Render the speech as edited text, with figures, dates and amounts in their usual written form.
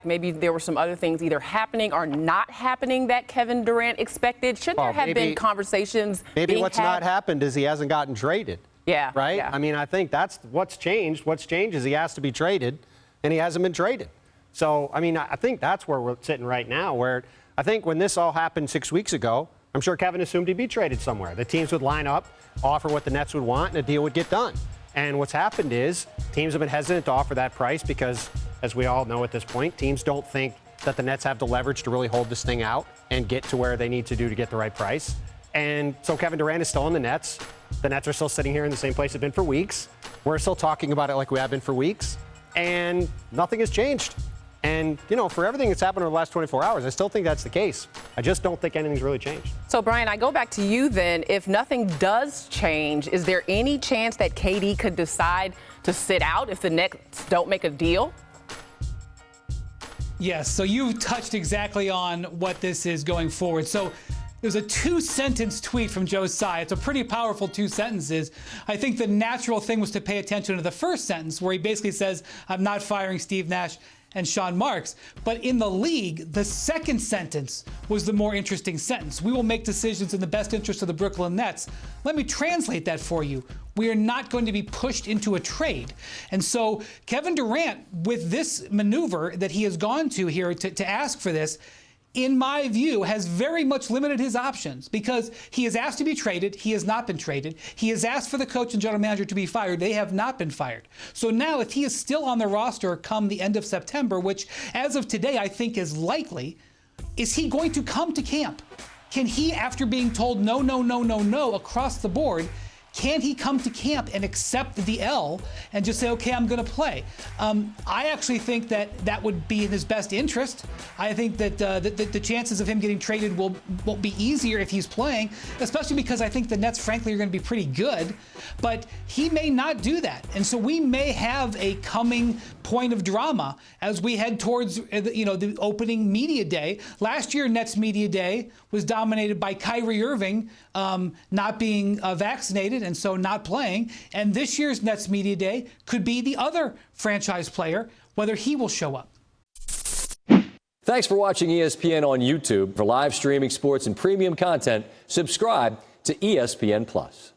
Maybe there were some other things either happening or not happening that Kevin Durant expected. Should there have been conversations Maybe being what's had? not happened is he hasn't gotten traded. Yeah. Right? Yeah. I mean, I think that's what's changed. What's changed is he has to be traded, and he hasn't been traded. So, I mean, I think that's where we're sitting right now, where I think when this all happened 6 weeks ago, I'm sure Kevin assumed he'd be traded somewhere. The teams would line up, offer what the Nets would want, and a deal would get done. And what's happened is teams have been hesitant to offer that price because, as we all know at this point, teams don't think that the Nets have the leverage to really hold this thing out and get to where they need to do to get the right price. And so Kevin Durant is still in the Nets. The Nets are still sitting here in the same place they've been for weeks. We're still talking about it like we have been for weeks. And nothing has changed. And, you know, for everything that's happened over the last 24 hours, I still think that's the case. I just don't think anything's really changed. So, Brian, I go back to you then. If nothing does change, is there any chance that KD could decide to sit out if the Nets don't make a deal? Yes, so you touched exactly on what this is going forward. So there's a 2-sentence tweet from Joe Tsai. It's a pretty powerful 2 sentences. I think the natural thing was to pay attention to the first sentence where he basically says, I'm not firing Steve Nash and Sean Marks. But in the league, the second sentence was the more interesting sentence. We will make decisions in the best interest of the Brooklyn Nets. Let me translate that for you. We are not going to be pushed into a trade. And so Kevin Durant, with this maneuver that he has gone to here to ask for this, in my view, has very much limited his options because he has asked to be traded. He has not been traded. He has asked for the coach and general manager to be fired. They have not been fired. So now if he is still on the roster come the end of September, which as of today I think is likely, is he going to come to camp? Can he, after being told no, no, no, no, no across the board, can he come to camp and accept the L and just say, okay, I'm going to play? I actually think that would be in his best interest. I think that the chances of him getting traded will be easier if he's playing, especially because I think the Nets, frankly, are going to be pretty good. But he may not do that. And so we may have a coming point of drama as we head towards the opening media day. Last year, Nets Media Day was dominated by Kyrie Irving not being vaccinated and so not playing. And this year's Nets Media Day could be the other franchise player, whether he will show up. Thanks for watching ESPN on YouTube. For live streaming sports and premium content, subscribe to ESPN+.